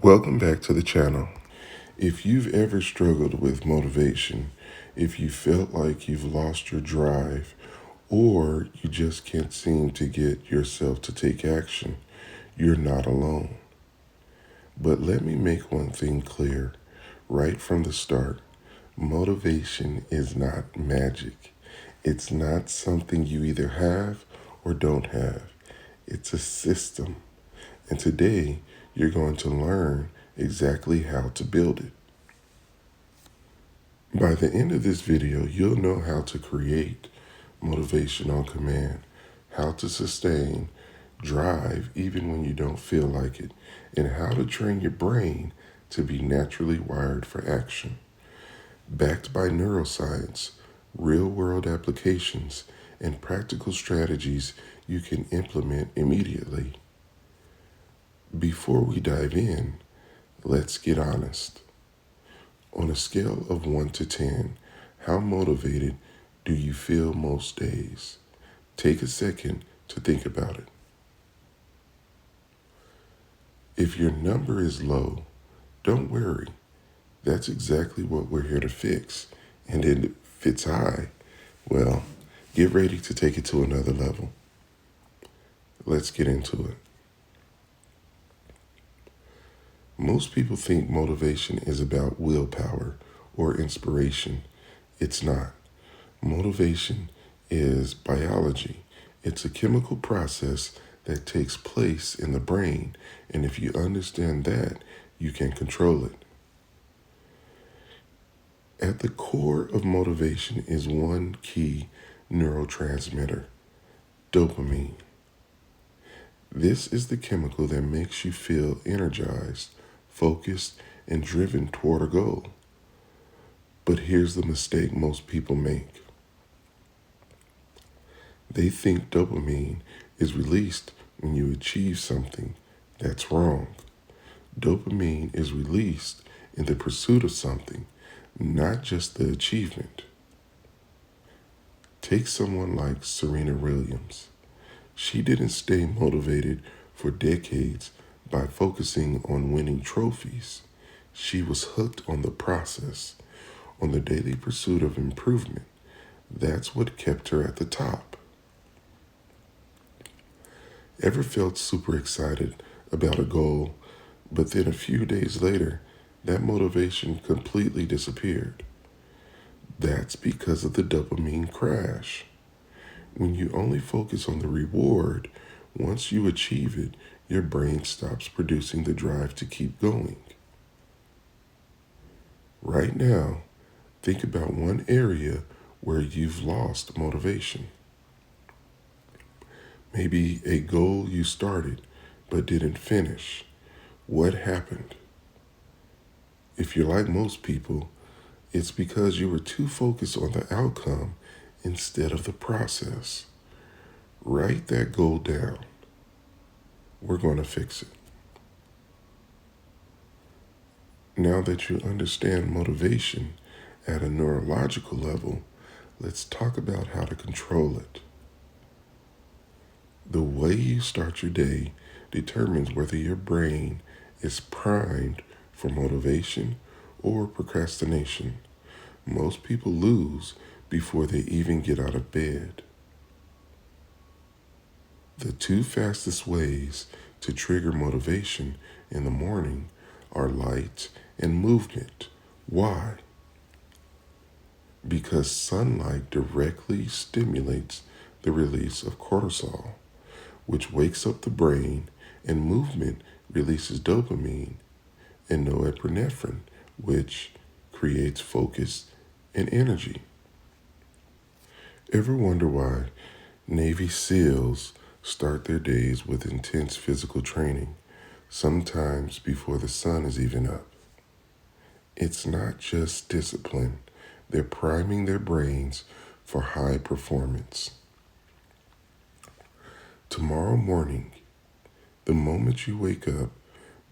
Welcome back to the channel. If you've ever struggled with motivation, if you felt like you've lost your drive, or you just can't seem to get yourself to take action, you're not alone. But let me make one thing clear right from the start. Motivation is not magic. It's not something you either have or don't have. It's a system. And today, you're going to learn exactly how to build it. By the end of this video, you'll know how to create motivation on command, how to sustain drive even when you don't feel like it, and how to train your brain to be naturally wired for action. Backed by neuroscience, real-world applications, and practical strategies you can implement immediately. Before we dive in, let's get honest. On a scale of 1 to 10, how motivated do you feel most days? Take a second to think about it. If your number is low, don't worry. That's exactly what we're here to fix. And if it's high, well, get ready to take it to another level. Let's get into it. Most people think motivation is about willpower or inspiration. It's not. Motivation is biology. It's a chemical process that takes place in the brain, and if you understand that, you can control it. At the core of motivation is one key neurotransmitter, dopamine. This is the chemical that makes you feel energized, focused, and driven toward a goal. But here's the mistake most people make. They think dopamine is released when you achieve something. That's wrong. Dopamine is released in the pursuit of something, not just the achievement. Take someone like Serena Williams. She didn't stay motivated for decades by focusing on winning trophies. She was hooked on the process, on the daily pursuit of improvement. That's what kept her at the top. Ever felt super excited about a goal, but then a few days later, that motivation completely disappeared? That's because of the dopamine crash. When you only focus on the reward, once you achieve it, your brain stops producing the drive to keep going. Right now, think about one area where you've lost motivation. Maybe a goal you started but didn't finish. What happened? If you're like most people, it's because you were too focused on the outcome instead of the process. Write that goal down. We're going to fix it. Now that you understand motivation at a neurological level, let's talk about how to control it. The way you start your day determines whether your brain is primed for motivation or procrastination. Most people lose before they even get out of bed. The two fastest ways to trigger motivation in the morning are light and movement. Why? Because sunlight directly stimulates the release of cortisol, which wakes up the brain, and movement releases dopamine and norepinephrine, which creates focus and energy. Ever wonder why Navy SEALs start their days with intense physical training, sometimes before the sun is even up? It's not just discipline. They're priming their brains for high performance. Tomorrow morning, the moment you wake up,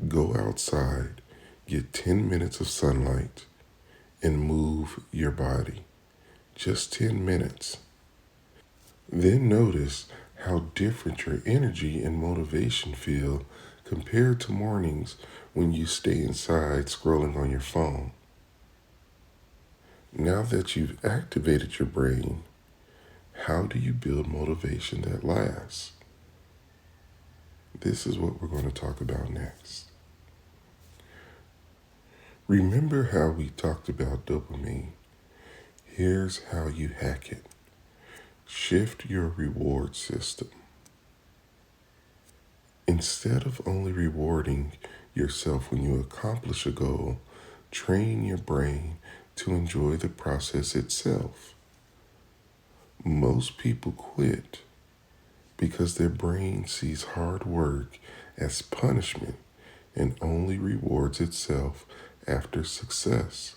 go outside, get 10 minutes of sunlight, and move your body. Just 10 minutes. Then notice how different your energy and motivation feel compared to mornings when you stay inside scrolling on your phone. Now that you've activated your brain, how do you build motivation that lasts? This is what we're going to talk about next. Remember how we talked about dopamine? Here's how you hack it. Shift your reward system. Instead of only rewarding yourself when you accomplish a goal, train your brain to enjoy the process itself. Most people quit because their brain sees hard work as punishment and only rewards itself after success.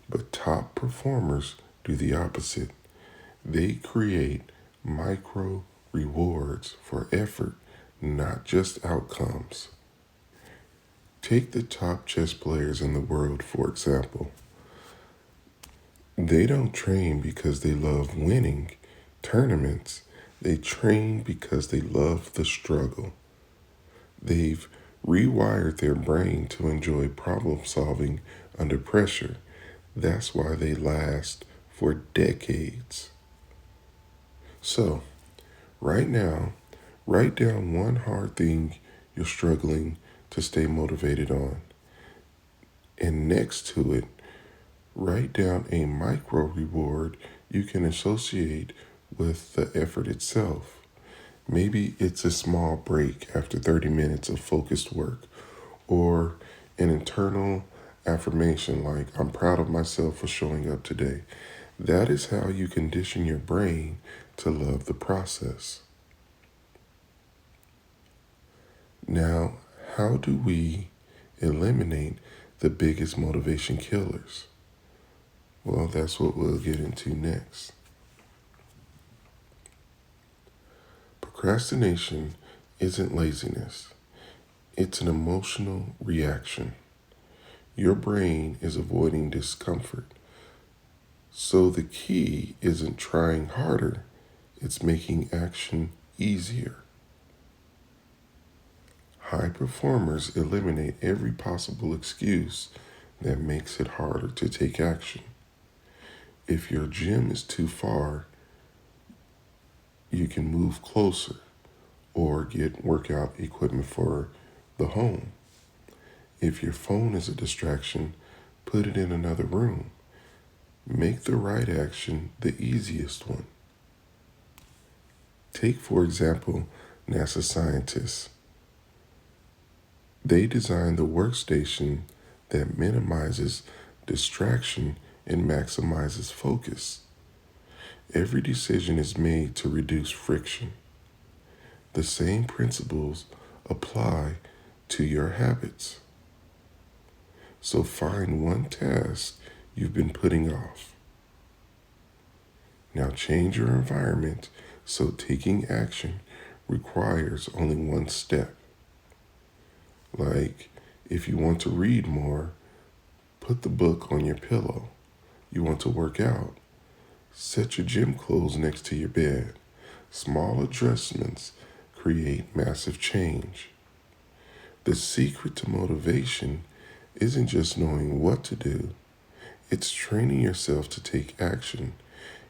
But top performers do the opposite. They create micro rewards for effort, not just outcomes. Take the top chess players in the world, for example. They don't train because they love winning tournaments. They train because they love the struggle. They've rewired their brain to enjoy problem solving under pressure. That's why they last for decades. So, right now, write down one hard thing you're struggling to stay motivated on. And next to it, write down a micro reward you can associate with the effort itself. Maybe it's a small break after 30 minutes of focused work, or an internal affirmation like, I'm proud of myself for showing up today. That is how you condition your brain to love the process. Now, how do we eliminate the biggest motivation killers? Well, that's what we'll get into next. Procrastination isn't laziness. It's an emotional reaction. Your brain is avoiding discomfort. So the key isn't trying harder, it's making action easier. High performers eliminate every possible excuse that makes it harder to take action. If your gym is too far, you can move closer or get workout equipment for the home. If your phone is a distraction, put it in another room. Make the right action the easiest one. Take, for example, NASA scientists. They designed the workstation that minimizes distraction and maximizes focus. Every decision is made to reduce friction. The same principles apply to your habits. So find one task you've been putting off. Now change your environment so taking action requires only one step. Like, if you want to read more, put the book on your pillow. You want to work out, set your gym clothes next to your bed. Small adjustments create massive change. The secret to motivation isn't just knowing what to do, it's training yourself to take action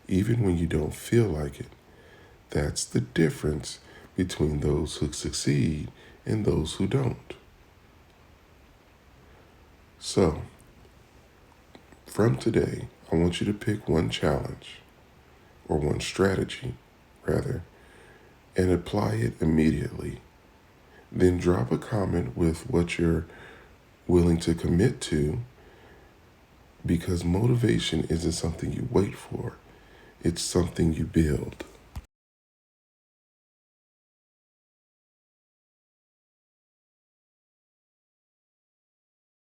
even when you don't feel like it. That's the difference between those who succeed and those who don't. So, from today, I want you to pick one challenge, or one strategy, rather, and apply it immediately. Then drop a comment with what you're willing to commit to, because motivation isn't something you wait for, it's something you build.